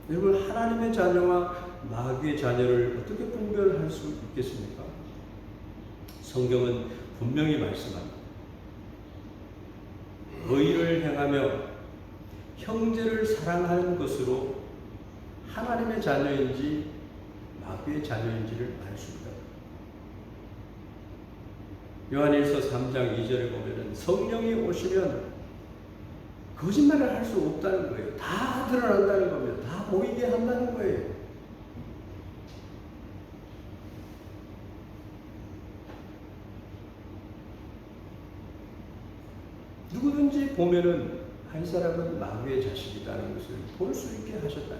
여러분, 하나님의 자녀와 마귀의 자녀를 어떻게 분별할 수 있겠습니까? 성경은 분명히 말씀합니다. 의를 행하며 형제를 사랑하는 것으로 하나님의 자녀인지 마귀의 자녀인지를 알 수 있다. 요한일서 3장 2절에 보면 성령이 오시면 거짓말을 할 수 없다는 거예요. 다 드러난다는 겁니다. 다 보이게 한다는 거예요. 누구든지 보면은 한 사람은 마귀의 자식이라는 것을 볼 수 있게 하셨다.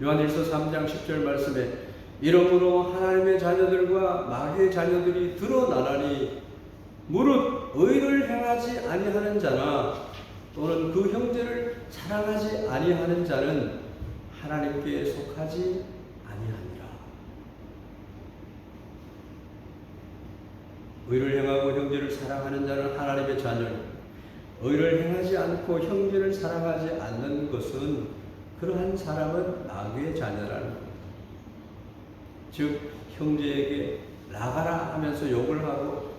요한일서 3장 10절 말씀에 이러므로 하나님의 자녀들과 마귀의 자녀들이 드러나나니 무릇 의를 행하지 아니하는 자나 또는 그 형제를 사랑하지 아니하는 자는 하나님께 속하지 아니하니라. 의를 행하고 형제를 사랑하는 자는 하나님의 자녀니 의를 행하지 않고 형제를 사랑하지 않는 것은 그러한 사람은 마귀의 자녀라는 겁니다. 즉 형제에게 나가라 하면서 욕을 하고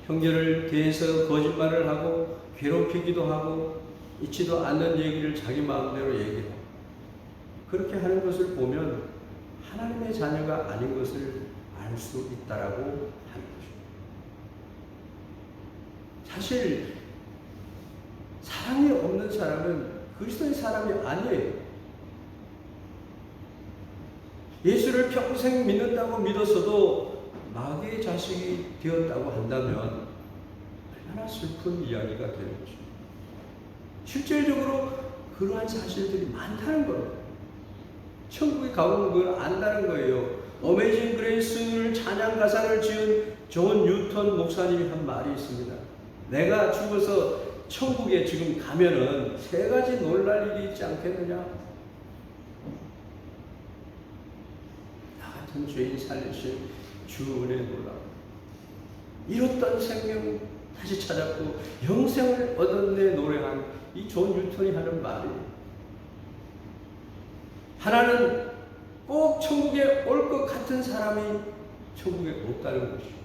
형제를 대해서 거짓말을 하고 괴롭히기도 하고 있지도 않는 얘기를 자기 마음대로 얘기하고 그렇게 하는 것을 보면 하나님의 자녀가 아닌 것을 알 수 있다라고 하는 것입니다. 사실 사랑이 없는 사람은 그리스도의 사람이 아니에요. 예수를 평생 믿는다고 믿었어도 마귀의 자식이 되었다고 한다면 얼마나 슬픈 이야기가 되는 것입니다. 실질적으로 그러한 사실들이 많다는 겁니다. 천국에 가보면 그걸 안다는 거예요. 어메이징 그레이스를 찬양 가사를 지은 존 뉴턴 목사님이 한 말이 있습니다. 내가 죽어서 천국에 지금 가면은 세 가지 놀랄 일이 있지 않겠느냐? 나 같은 죄인 살리신 주 은혜 놀라. 잃었던 생명 다시 찾았고 영생을 얻었네 노래한 이 존 뉴턴이 하는 말이에요. 하나는 꼭 천국에 올 것 같은 사람이 천국에 없다는 것이죠.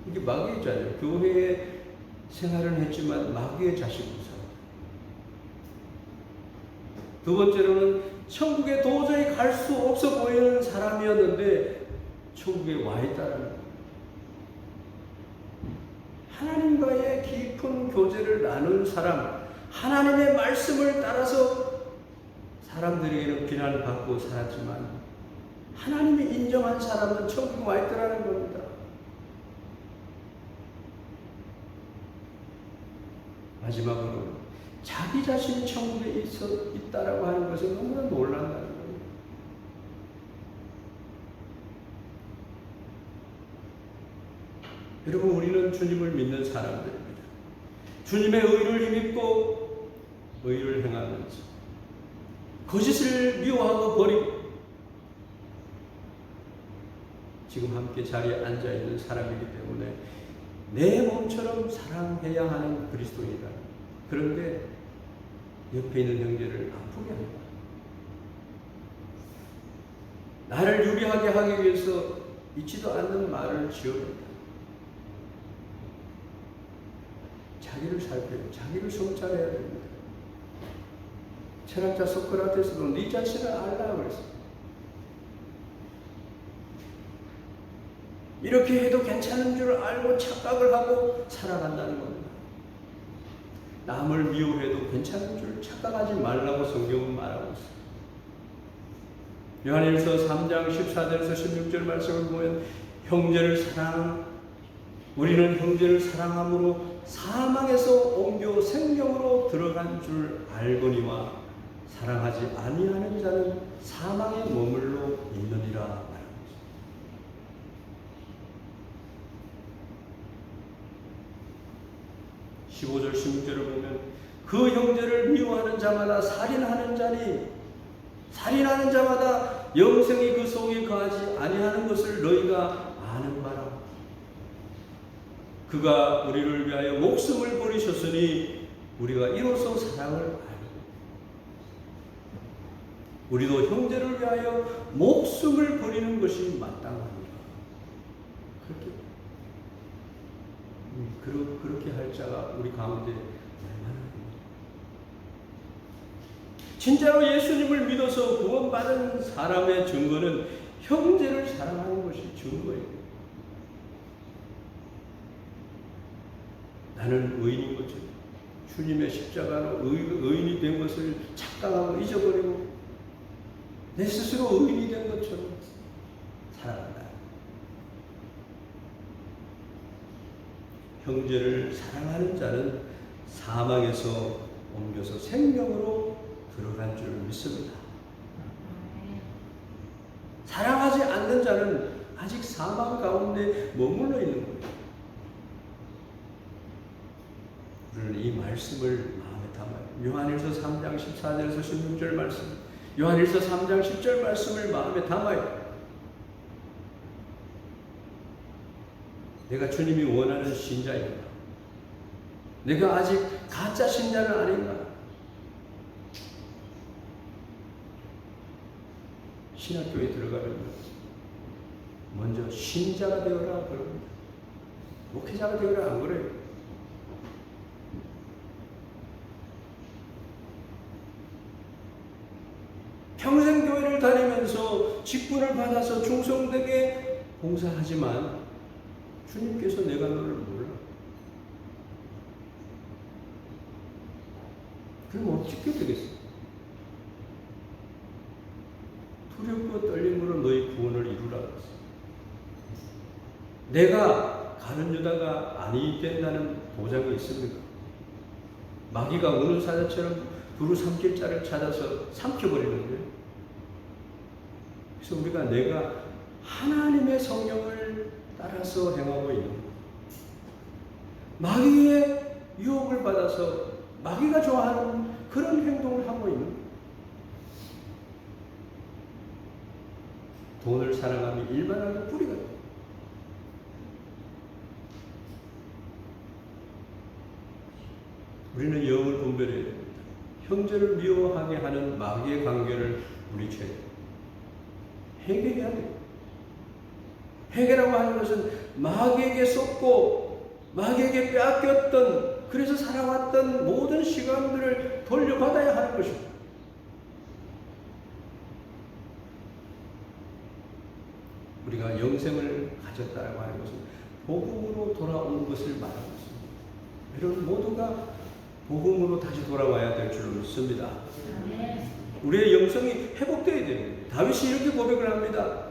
이게 마귀의 자녀. 교회에 생활은 했지만 마귀의 자식으로 살아요. 두 번째로는 천국에 도저히 갈 수 없어 보이는 사람이었는데 천국에 와 있다는 거예요. 하나님과의 깊은 교제를 나눈 사람, 하나님의 말씀을 따라서 사람들에게는 비난받고 살았지만 하나님이 인정한 사람은 천국에 와 있더라는 겁니다. 마지막으로 자기 자신이 천국에 있다라고 하는 것은 너무나 놀란다는 거예요. 여러분, 우리는 주님을 믿는 사람들입니다. 주님의 의를 힘입고 의를 행하면서 거짓을 미워하고 버리고 지금 함께 자리에 앉아있는 사람이기 때문에 내 몸처럼 사랑해야 하는 그리스도인이다. 그런데 옆에 있는 형제를 아프게 합니다. 나를 유리하게 하기 위해서 있지도 않는 말을 지어낸다. 자기를 살펴요. 자기를 성찰해야 됩니다. 철학자 소크라테스도 네 자신을 알라 그랬어요. 이렇게 해도 괜찮은 줄 알고 착각을 하고 살아간다는 겁니다. 남을 미워해도 괜찮은 줄 착각하지 말라고 성경은 말하고 있어요. 요한일서 3장 14절에서 16절 말씀을 보면 우리는 형제를 사랑함으로 사망에서 옮겨 생명으로 들어간 줄 알거니와 사랑하지 아니하는 자는 사망에 머물러 있느니라 말합니다. 15절 16절을 보면 그 형제를 미워하는 자마다 살인하는 자니 살인하는 자마다 영생이 그 속에 거하지 아니하는 것을 너희가 아는 바라. 그가 우리를 위하여 목숨을 버리셨으니 우리가 이로써 사랑을 알고 우리도 형제를 위하여 목숨을 버리는 것이 마땅합니다. 그렇게 할 자가 우리 가운데 얼마나 됩니다. 진짜로 예수님을 믿어서 구원받은 사람의 증거는 형제를 사랑하는 것이 증거예요. 나는 의인인 것처럼 주님의 십자가로 의인이 된 것을 착각하고 잊어버리고 내 스스로 의인이 된 것처럼 살아간다. 형제를 사랑하는 자는 사망에서 옮겨서 생명으로 들어간 줄 믿습니다. 사랑하지 않는 자는 아직 사망 가운데 머물러 있는 거예요. 우리는 이 말씀을 마음에 담아요. 요한일서 3장 14절에서 16절 말씀, 요한일서 3장 10절 말씀을 마음에 담아요. 내가 주님이 원하는 신자인가? 내가 아직 가짜 신자는 아닌가? 신학교에 들어가면 먼저 신자가 되어라 그럽니다. 목회자가 되어라 안 그래요? 평생 교회를 다니면서 직분을 받아서 충성되게 봉사하지만 주님께서 내가 너를 몰라. 그럼 어떻게 되겠어? 두렵고 떨림으로 너희 구원을 이루라 그랬어. 내가 가룟 유다가 아니 된다는 보장이 있습니까? 마귀가 우는 사자처럼 두루 삼킬 자를 찾아서 삼켜버리는 거예요. 그래서 우리가 내가 하나님의 성령을 따라서 행하고 있는 거예요. 마귀의 유혹을 받아서 마귀가 좋아하는 그런 행동을 하고 있는 거예요. 돈을 사랑하면 일반하게 뿌리가 돼요. 우리는 영을 분별해야 됩니다. 형제를 미워하게 하는 마귀의 관계를 물리쳐야 돼요. 해결해야 돼요. 해결하고 하는 것은 마귀에게 쏟고 마귀에게 빼앗겼던, 그래서 살아왔던 모든 시간들을 돌려받아야 하는 것입니다. 우리가 영생을 가졌다고 하는 것은 복음으로 돌아온 것을 말하고 있습니다. 여러분 모두가 복음으로 다시 돌아와야 될 줄 믿습니다. 우리의 영성이 회복되어야 됩니다. 다윗이 이렇게 고백을 합니다.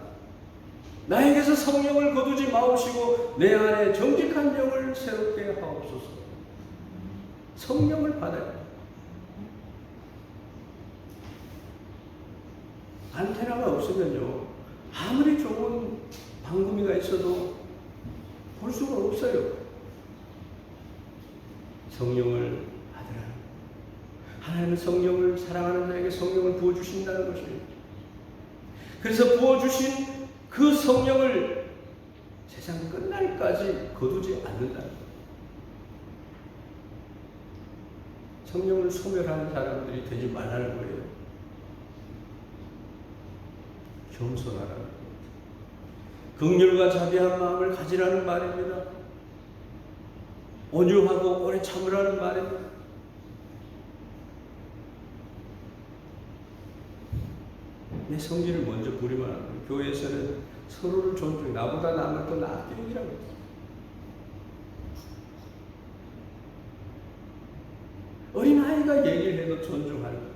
나에게서 성령을 거두지 마옵시고 내 안에 정직한 영을 새롭게 하옵소서. 성령을 받아야 합니다. 안테나가 없으면요, 아무리 좋은 방구미가 있어도 볼 수가 없어요. 성령을 받으라. 하나님은 성령을 사랑하는 자에게 성령을 부어주신다는 것이에요. 그래서 부어주신 그 성령을 세상 끝날까지 거두지 않는다는 거예요. 성령을 소멸하는 사람들이 되지 말라는 거예요. 겸손하라는 겁니다. 긍휼과 자비한 마음을 가지라는 말입니다. 온유하고 오래 참으라는 말입니다. 내 성질을 먼저 부리면 안 돼요. 교회에서는 서로를 존중해. 나보다 남을 더 낫게 여기라고 했어요. 어린아이가 얘기를 해도 존중하는 거예요.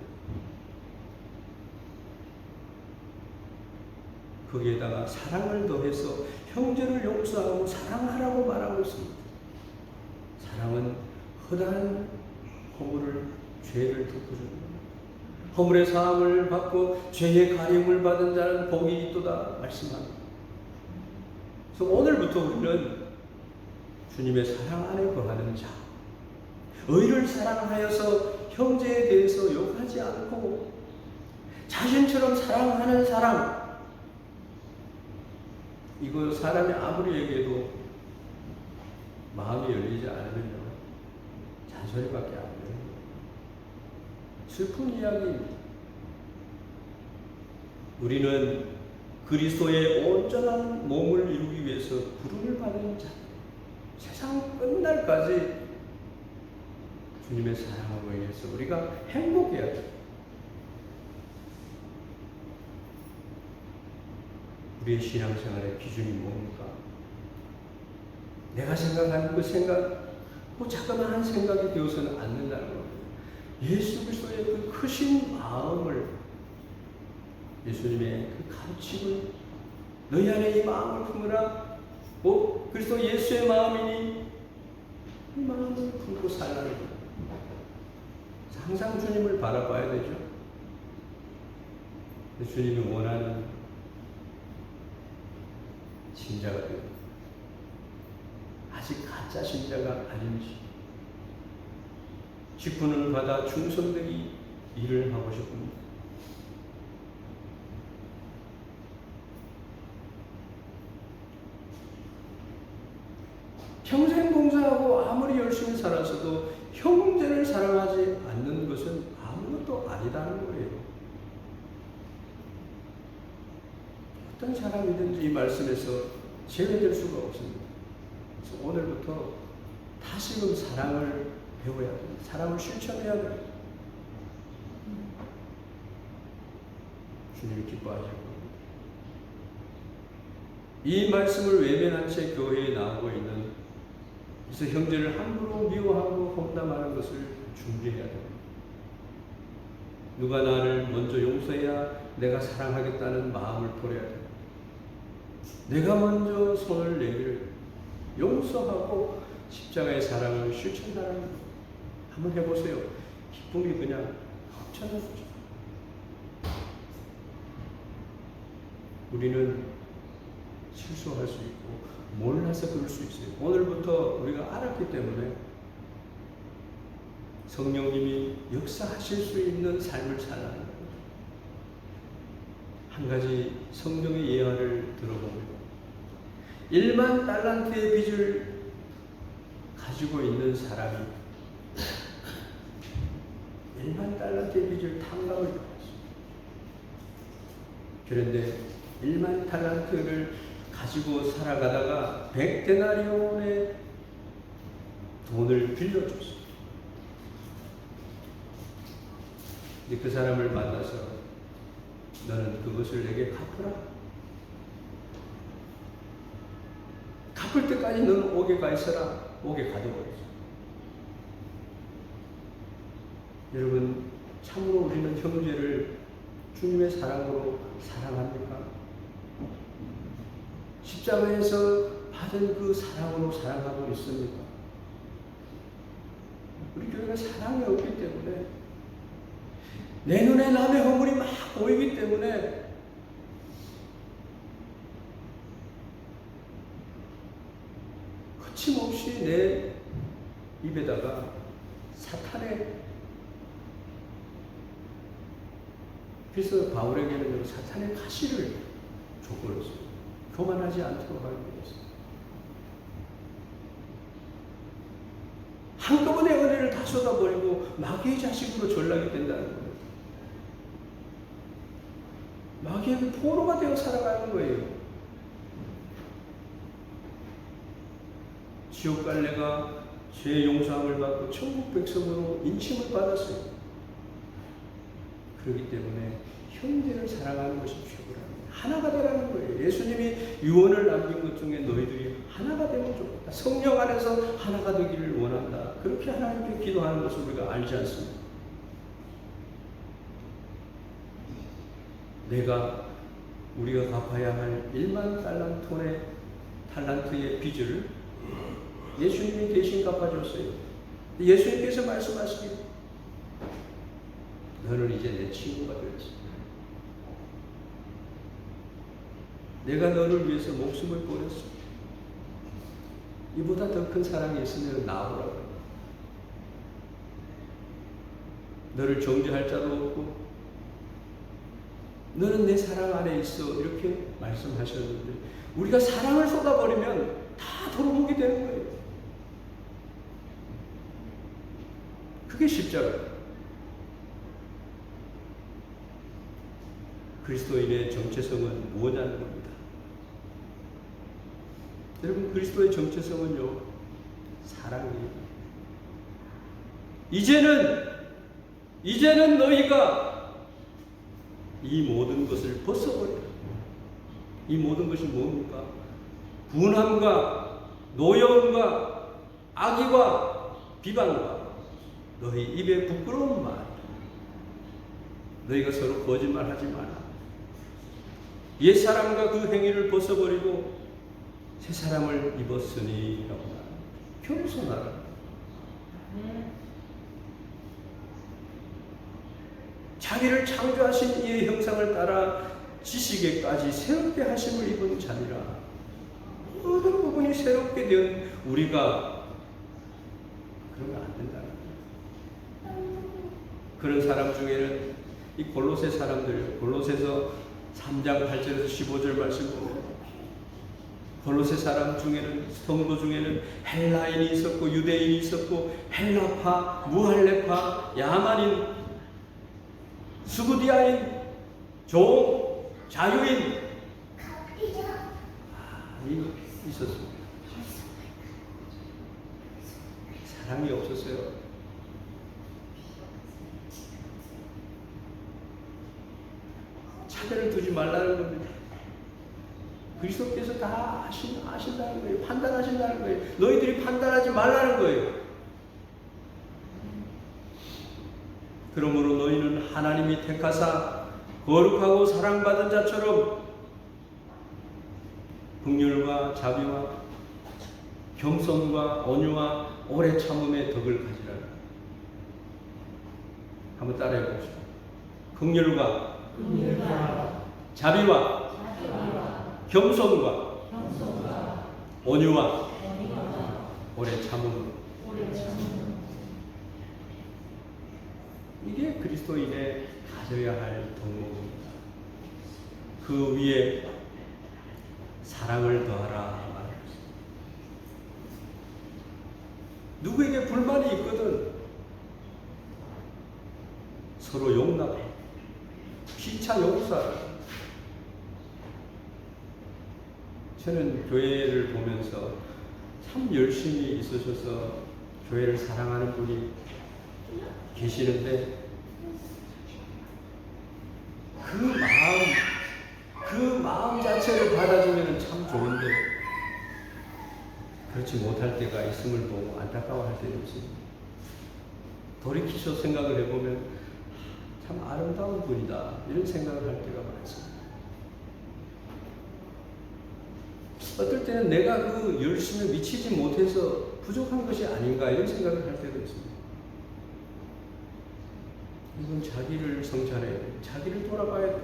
거기에다가 사랑을 더해서 형제를 용서하고 사랑하라고 말하고 있습니다. 사랑은 허다한 허물을, 죄를 덮어주는 겁니다. 허물의 사함을 받고 죄의 가림을 받은 자는 복이 있도다 말씀합니다. 그래서 오늘부터 우리는 주님의 사랑 안에 거하는 자, 의를 사랑하여서 형제에 대해서 욕하지 않고 자신처럼 사랑하는 사람, 이거 사람이 아무리 얘기해도 마음이 열리지 않으면요, 잔소리밖에 안 돼요. 슬픈 이야기입니다. 우리는 그리스도의 온전한 몸을 이루기 위해서 부름을 받은 자, 세상 끝날까지 주님의 사랑으로 인해서 우리가 행복해야 돼요. 우리의 신앙생활의 기준이 뭡니까? 내가 생각하는 그 생각, 뭐 자그마한 생각이 되어서는 안 된다는 겁니다. 예수 그리스도의 그 크신 마음을, 예수님의 그 가르침을, 너희 안에 이 마음을 품으라. 그리스도 예수의 마음이니 이 마음을 품고 살라는 거예요. 항상 주님을 바라봐야 되죠. 주님이 원하는 신자가 되고, 아직 가짜 신자가 아닌지, 직분을 받아 충성되게 일을 하고 싶습니다. 평생 봉사하고 아무리 열심히 살았어도 형제를 사랑하지 않는 것은 아무것도 아니다는 거예요. 어떤 사람이든지 이 말씀에서 제외될 수가 없습니다. 그래서 오늘부터 다시금 사랑을 배워야 됩니다. 사랑을 실천해야 됩니다. 주님이 기뻐하시고, 이 말씀을 외면한 채 교회에 나오고 있는, 그래서 형제를 함부로 미워하고 험담하는 것을 중지해야 됩니다. 누가 나를 먼저 용서해야 내가 사랑하겠다는 마음을 버려야 됩니다. 내가 먼저 손을 내밀 용서하고 십자가의 사랑을 실천하라는 것. 한번 해보세요. 기쁨이 그냥 넘쳐나죠. 우리는 실수할 수 있고 몰라서 그럴 수 있어요. 오늘부터 우리가 알았기 때문에 성령님이 역사하실 수 있는 삶을 살아가는 거예요. 한 가지 성경의 예화를 들어봅니다. 1만 달란트의 빚을 가지고 있는 사람이 1만 달란트의 빚을 탕감을 받았습니다. 그런데 1만 달란트를 가지고 살아가다가 100데나리온의 돈을 빌려줬어요. 근데 그 사람을 만나서 너는 그것을 내게 갚으라. 갚을 때까지 너는 옥에 가 있어라. 옥에 가둬버렸어. 여러분, 참으로 우리는 형제를 주님의 사랑으로 사랑합니까? 십자가에서 받은 그 사랑으로 사랑하고 있습니까? 우리 교회가 사랑이 없기 때문에, 내 눈에 남의 허물이 막 보이기 때문에 거침없이 내 입에다가 사탄의, 그래서 바울에게는 사탄의 가시를 줬거든요. 교만하지 않도록 하기 위해서. 한꺼번에 은혜를 다 쏟아버리고 마귀의 자식으로 전락이 된다는 거예요. 마귀의 포로가 되어 살아가는 거예요. 지옥 갈래가 죄의 용서함을 받고 천국 백성으로 인침을 받았어요. 그렇기 때문에 형제를 사랑하는 것이 최고랍니다. 하나가 되라는 거예요. 예수님이 유언을 남긴 것 중에 너희들이 하나가 되면 좋겠다. 성령 안에서 하나가 되기를 원한다. 그렇게 하나님께 기도하는 것을 우리가 알지 않습니까? 우리가 갚아야 할 1만 달란트의 빚을 예수님이 대신 갚아줬어요. 예수님께서 말씀하시길, 너는 이제 내 친구가 되었어. 내가 너를 위해서 목숨을 버렸어. 이보다 더 큰 사랑이 있으면 나오라고. 너를 정죄할 자도 없고 너는 내 사랑 안에 있어. 이렇게 말씀하셨는데, 우리가 사랑을 쏟아버리면 다 도루묵이 되는 거예요. 그게 십자가예요. 그리스도인의 정체성은 무엇이냐는 겁니다. 여러분, 그리스도의 정체성은요, 사랑이에요. 이제는 너희가 이 모든 것을 벗어버려. 이 모든 것이 뭡니까? 분함과 노여움과 악의와 비방과 너희 입에 부끄러운 말, 너희가 서로 거짓말하지 마라. 옛 사람과 그 행위를 벗어버리고 새 사람을 입었으니 라고 말합니다. 겸손하라. 자기를 창조하신 이의 형상을 따라 지식에까지 새롭게 하심을 입은 자니라. 모든 부분이 새롭게 된 우리가 그러면 안 된다는 거예요. 그런 사람 중에는 이 골로새 사람들, 골로새서 3장 8절에서 15절 말씀 보면 골로새 사람 중에는, 성도 중에는 헬라인이 있었고 유대인이 있었고 헬라파, 무할레파, 야만인, 수구디아인, 종, 자유인 있었습니다. 사랑이 없었어요. 차별을 두지 말라는 겁니다. 그리스도께서 다 아신다는 거예요. 판단하신다는 거예요. 너희들이 판단하지 말라는 거예요. 그러므로 너희는 하나님이 택하사 거룩하고 사랑받은 자처럼 긍휼과 자비와 겸손과 온유와 오래 참음의 덕을 가지라. 한번 따라해 봅시다. 긍휼과 자비와 겸손과 온유와 오래 참음. 이게 그리스도인의 가져야 할 덕목입니다. 그 위에 사랑을 더하라. 누구에게 불만이 있거든 서로 용납해. 피차 용서하라. 저는 교회를 보면서 참 열심히 있으셔서 교회를 사랑하는 분이 계시는데 그 마음 자체를 받아주면 참 좋은데 그렇지 못할 때가 있음을 보고 안타까워할 때도 있습니다. 돌이키셔 생각을 해보면 참 아름다운 분이다 이런 생각을 할 때가 많습니다. 어떨 때는 내가 그 열심에 미치지 못해서 부족한 것이 아닌가 이런 생각을 할 때도 있습니다. 이건 자기를 성찰해야 돼. 자기를 돌아봐야 돼.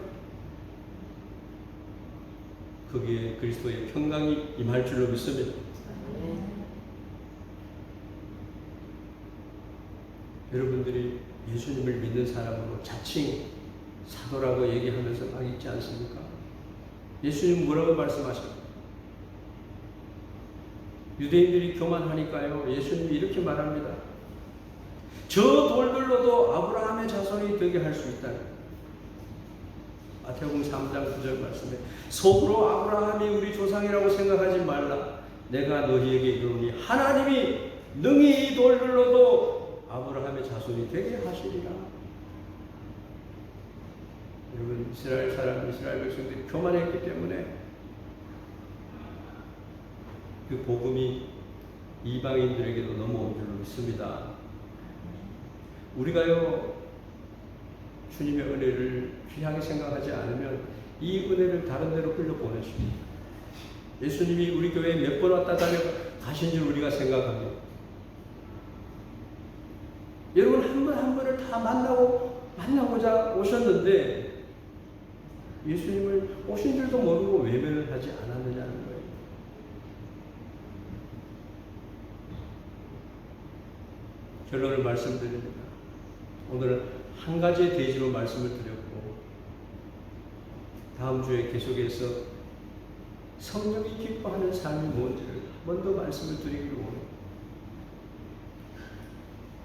거기에 그리스도의 평강이 임할 줄로 믿습니다. 여러분들이 예수님을 믿는 사람으로 자칭 사도라고 얘기하면서 막 있지 않습니까? 예수님 뭐라고 말씀하셨어요? 유대인들이 교만하니까요. 예수님이 이렇게 말합니다. 저 돌들로도 아브라함의 자손이 되게 할 수 있다. 마태복음 3장 9절 말씀에 속으로 아브라함이 우리 조상이라고 생각하지 말라. 내가 너희에게 이르노니 하나님이 능히 이 돌들로도 아브라함의 자손이 되게 하시리라. 여러분, 이스라엘 백성들이 교만했기 때문에 그 복음이 이방인들에게도 넘어온 줄로 믿습니다. 우리가요, 주님의 은혜를 귀하게 생각하지 않으면 이 은혜를 다른 데로 흘려보내십니다. 예수님이 우리 교회에 몇 번 왔다 가신 줄 우리가 생각합니다. 여러분, 한 번 한 번을 다 만나고자 오셨는데 예수님을 오신 줄도 모르고 외면을 하지 않았느냐는 거예요. 결론을 말씀드립니다. 오늘은 한 가지의 대지로 말씀을 드렸고 다음 주에 계속해서 성령이 기뻐하는 삶이 뭔지를 한 번 더 말씀을 드리기로 원합니다.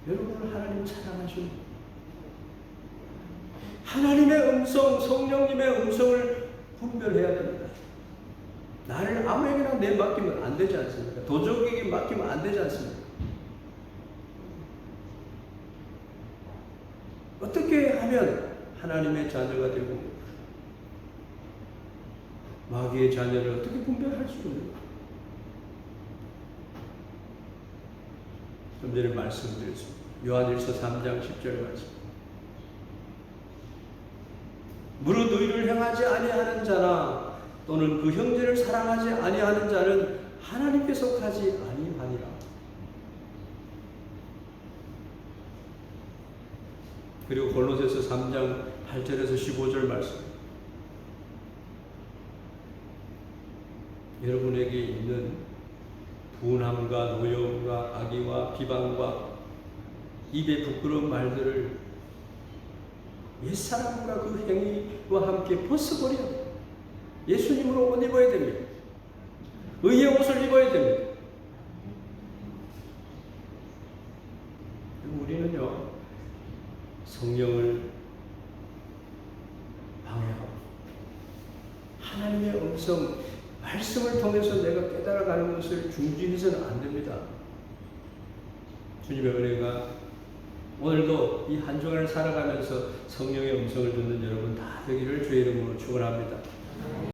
여러분을 하나님 사랑하신 하나님의 음성, 성령님의 음성을 분별해야 됩니다. 나를 아무에게나 내맡기면 안 되지 않습니까? 도적에게 맡기면 안 되지 않습니까? 어떻게 하면 하나님의 자녀가 되고 마귀의 자녀를 어떻게 분별할 수 있는가? 좀 전에 말씀드렸습니다. 요한일서 3장 10절 말씀. 무릇 의를 행하지 아니하는 자나 또는 그 형제를 사랑하지 아니하는 자는 하나님께 속하지 아니하니라. 그리고 골로새서 3장 8절에서 15절 말씀. 여러분에게 있는 분함과 노여움과 악의와 비방과 입에 부끄러운 말들을 옛사람과 그 행위와 함께 벗어버려 예수님으로 옷 입어야 됩니다. 의의 옷을 입어야 됩니다. 우리는요, 성령을 방해하고 하나님의 음성, 말씀을 통해서 내가 깨달아가는 것을 중지해서는 안 됩니다. 주님의 은혜가 오늘도 이 한 주간을 살아가면서 성령의 음성을 듣는 여러분 다 되기를 주의 이름으로 축원합니다.